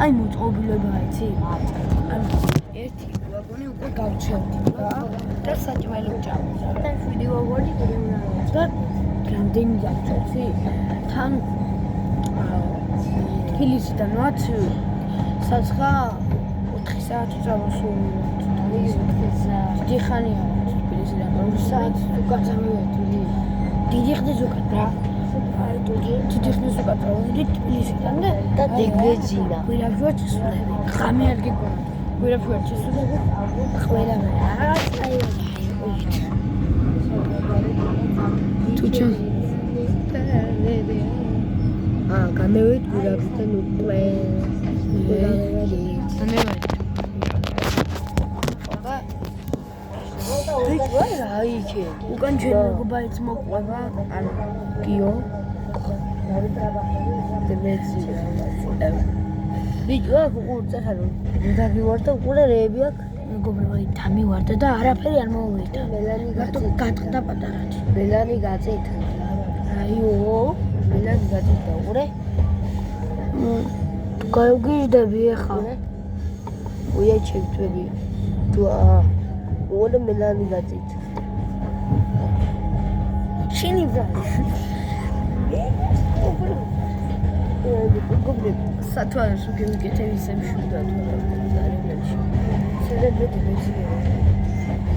Ai მოწყობილება იცი? ერთი ვაგონი უკვე გავჩერდი და საჭმელი ჭამდა. და 7 ვაგონი და რამდენი გავჩერდი? თან თბილისიდანაც საცხა 4 საათი წავასულიყავ. დიხანია თბილისიდან 2 საათი თუ გაწამევდი. დიდი ხნის უკან რა. დიდი ხნის უკან წავედი თბილისიდან და დეგეჯინა. ვირავჯვარ ჩისულები. ღამე არ გიგონა. ვირავჯვარ ჩისულები. ყველა რაღაც აი თუჩა განევით ვირავჯთან უკვე უკან ჩვენ მეგობარიც მოყვება ან გიო ვიჯო აქ უყურწახარო დაგივარ და უყურე რეები აქ მეგობრებო დამივარდა და არაფერი არ მოვიდა მელანი გატყდა პატარად მელანი გაწით აიო მელანი გაწით და უყურე გაიგიჟდები ახლა უიაჩევთები თუ უყურე მელანი გაწით შენი ბრალი სათვალეს უგემიკეთები სემშვიდა თვალებში სერებედი მეცია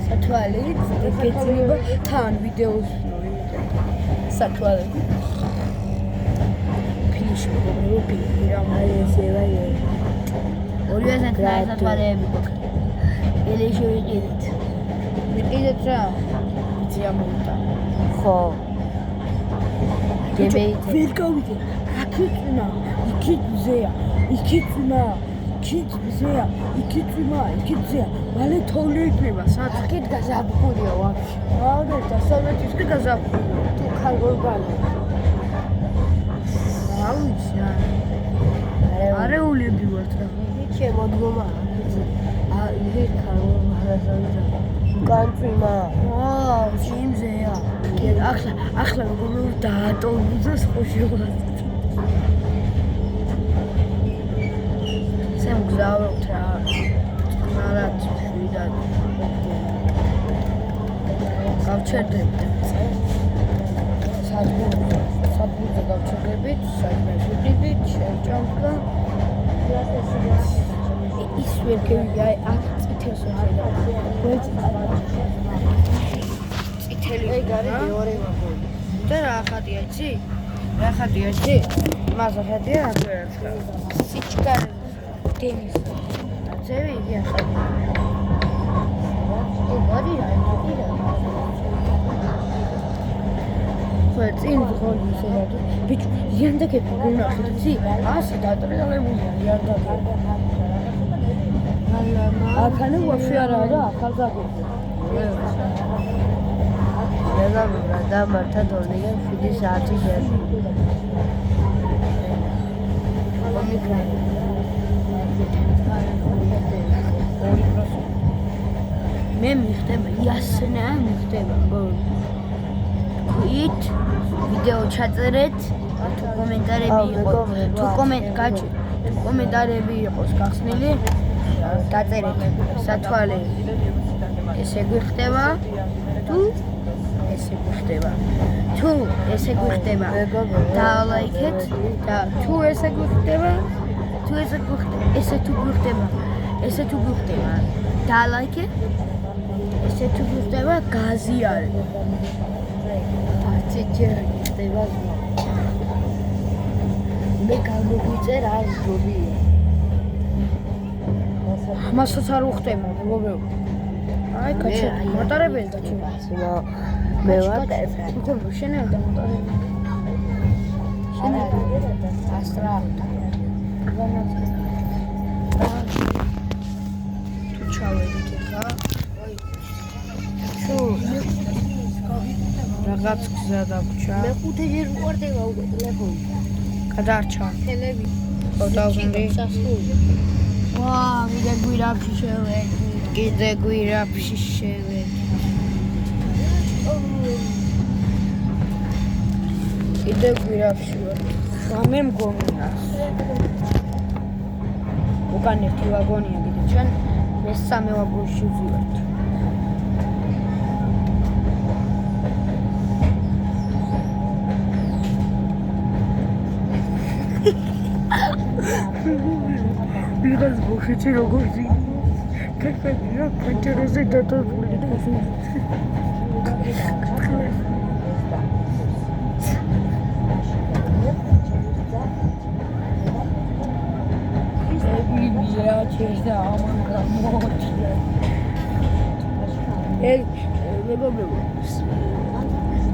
სათვალე გეცილება თან ვიდეოს სათვალე ფინიში მეგობრებო ფინიში რა ესევა ორივე სათვალეები გქონდა ელეში ვიყიდეთ ვიყიდეთ რა იცი ამოვიდა ხო ვერ გავიდე აქინა იქიცია იქიცნა იქიცია იქიცნა იქიცია მალე თოვლი იქნება სადაც აქეთ გაზაფხულია ვაფშე აუ და დასავლეთის კი გაზაფხულია თუ ხალგორბალი აუ ისა არეულები ვართ რა ვიჩე მოდგომა აა იგი ხალგორბალაზავიდა კანტრიმა ვაუ სიმზეა ახლა როგორ დაატოვიზოს ხოშევას სამ გზავრობთ რა მარად ვიდად გავჩერდებით სადგურზე გავჩერდებით საქმე ვიდით შევჭამდა ის ვერ გევიდა აქ წითელს ვხედა წითელი ეგარი მეორე ვაგონი და რა ხატია იცი? რა ხატია იცი? მას ხატია ახლა სიჩკარე დენის ძევი იგი ახატია ეგარი რა წინ ზღოლი შეიძლება ბიჭო იანდაკები გუნახეთ იცი? ასე დატრიალებულია იანდაკები აქანე ვაფშე არაა რა ახალგაზრდა ნეგაბურა და მართა დონიდან 7 საათი შეერჩა. მე მიხდება იასნა მიხდება გით ვიდეო ჩაწერეთ თუ კომენტარები იყოს თუ კომენტარები იყოს გახსნილი დაწერეთ სათვალე ესე გვიხდება თუ ესე გვიხდება თუ ესე გვიხდება დალაიქეთ და თუ ესე გვიხდება თუ ესე თუ გვიხდება დალაიქეთ ესე თუ გვიხდება გაზიარე პარტიჯერ ხდება მე გამოგვიწერ არ ზობია მასაც არ უხდება მეგობრებო აი კაცო მოტარებელი და ჩუმა მე ვარ თუ შენე და მოტარებელი შენე ასტრა თუ ჩავედით ხა თუ რაღაც გზა დაგვრჩა მე 5 ჯერ ვყარდება უკვე ტელეფონი გადარჩა. თელები. 4000. ვა, კიდე გვირაბში შევედი. კიდე გვირაბში შევედი. კიდე გვირაბში ვარ. სამე მგონია. უკან ერთი ვაგონია კიდე ჩვენ მესამე ვაგონში ვიყავთ. ვიღაც ბოხეთში როგორი კაკა პანჯერაზე დატოვებული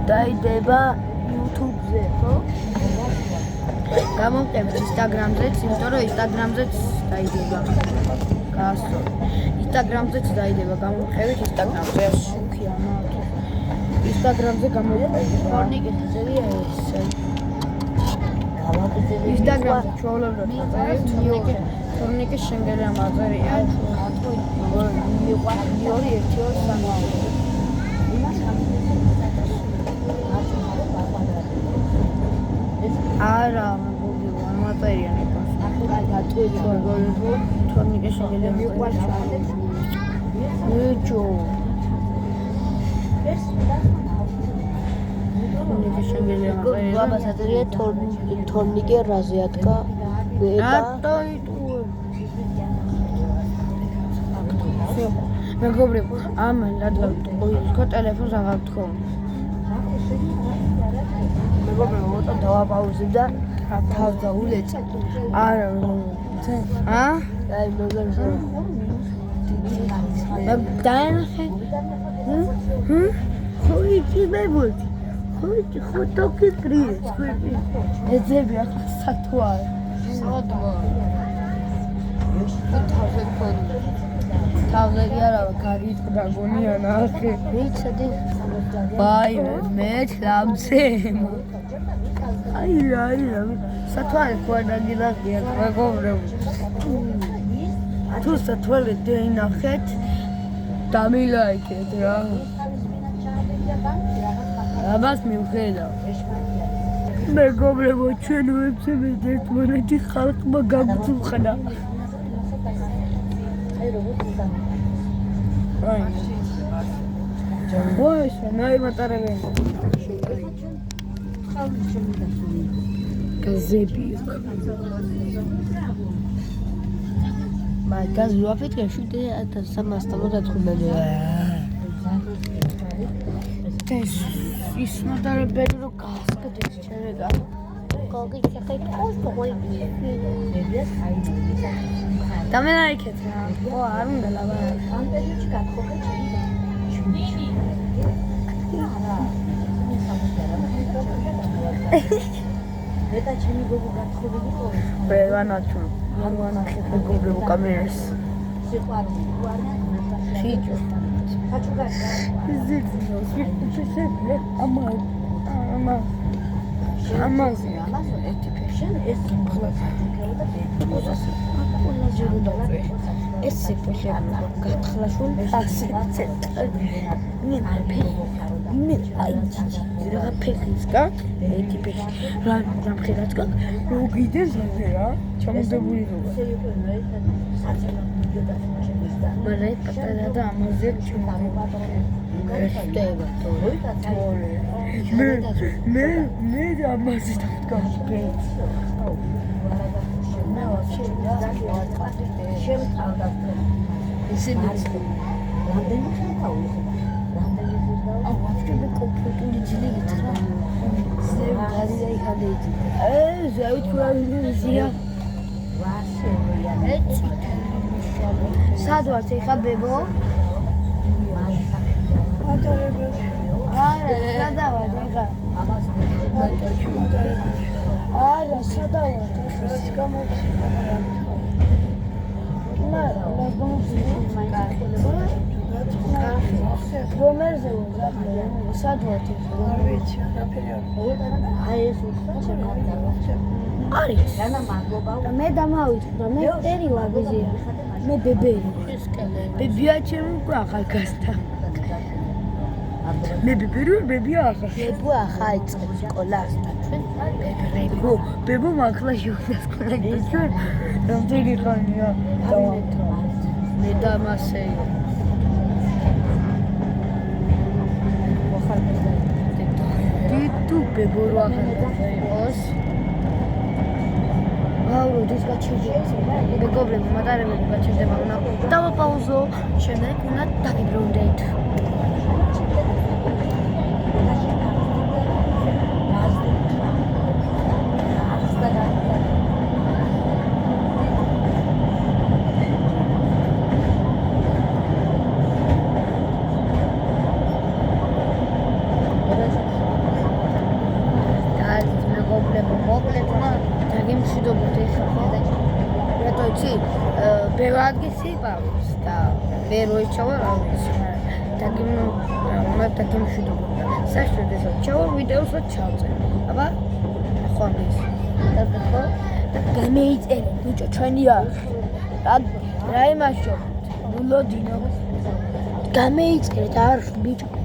დაიდება YouTube-ზე, ხო? გამოვყევთ Instagram-ზეც, იმიტომ რომ Instagram-ზეც დაიდება. გასწორ. Instagram-ზეც დაიდება, გამოვყევით Instagram-ზე. შუქია მათ. Instagram-ზე გამოვყევით. თორნიკეტი წერია ეს. Instagram-ზე ჩვეულებრივ წერია. თორნიკე შენგელი ამაწერია. მიყვარს 2-1-2-3. არა, მოგივა, მატერია ნებას. თორნიკე შენგელი მიყვარს ბიჭო. თორნიკე შენგელი ამაწერია. ბაბას აწერია თორნიკე რაზეატკა. რატო იტუე? მეგობრებო, ამან რადგან თქვა ტელეფონს აღარ თქო. მეგობრებო, მოწა დავაპაუზებ და თავს დაულეწე. არა, აი მეგობრებო. დაენახე. ხო იკიმებოდი. ხო თოკი პრიეს, ხო. ეძები ახლა სათვალე. სადმა. თავზე ქონდა. თავზე კი არა, გარიტყდა გონიანა ახე. მიცედი. ბაი, მე თამზე. აი, სათვალე ქვანაგილაღია, მეგობრებო. თუ სათვალე დაინახეთ, დამილაიქეთ რა. ამას მივხედავ. მეგობრებო, ჩვენ ვებსებეთ ერთმანეთი ხალხმა გაგწუხნა. ой, ნაი მატარებენ. გაზები. მაგას ვაფეთქე 7395. ეს ის მატარებენ რო გასკდეს ჩერეგა. გოგიჩახე კოსტოი. დამელაიქეთ რა. ო, არ უნდა ლაბა. ამ პერიოდში გათხოვე მეტა ჩემი გოგო გათხოვილი ყო. ვანაჩუ. ვანახეთ მეგობრებო კამერას. სიყვარული უარია. ფიჭო. ხაჭუგაშა. ზიძინოს ვიფიქრე ამაზე ერთი ფეშენ ეს მხოლოდ საჭუქეო და ბედნიოზას ყველაზე რუდავე ეს სიფეხები გათხრაშული ასიცე მე აი რა ფეხის გაკ ერთი ფეხი რა დამხერაც გაკ მოგიდეს რა ჩამოდებული როა მერე პატარა და ამაზე ჩუმოვარდა ხდება მე ამაზე დავდგავ ისინი რამდენი ხანია აუ ვაფშე მე კომპიუტერი ძლიერ რა ზე გარიაი ხადეიძი ზევით პროვინცია ეცი სად ვართ ეხა ბებო არა სადავართ ეხა არა სადავართ ეხა გამოვიდა რომერზე ვარ სად ვართ ეხა არ ვიცი რა პერიოდი აი ეს უცხო ჩემი არის. მე დამავიწყდა, მე წერილა ვიზია. მე ბებერი. ბებია ჩემი უკვე ახალ გასთა. მე ბებერი ვარ, ბებია ახალ. ბებო ახალ წელს სკოლას და ჩვენ ბებო, ბებო მართლა შეუძლია სკოლა გიჩვენ. რამდენი ხანია? მე დამასე. თუ ბებო რა ხარ? როდის გაჩერდება? მეგობრები, მატარებელი გაჩერდება, უნდა დავაპაუზო, შემდეგ უნდა დავიბრუნდეთ. ბევადგისი პავს და ვერ ვეჩავა რა ვიცი, მაგრამ დაგიმშვიდობოდა. საშუალო ჩავა ვიდეოსაც ჩავწერ. აბა ხომის. და გამეიწერე ბიჭო ჩვენი არხი. რა იმაშობთ? ნულოდინო. გამეიწერეთ არხი ბიჭო.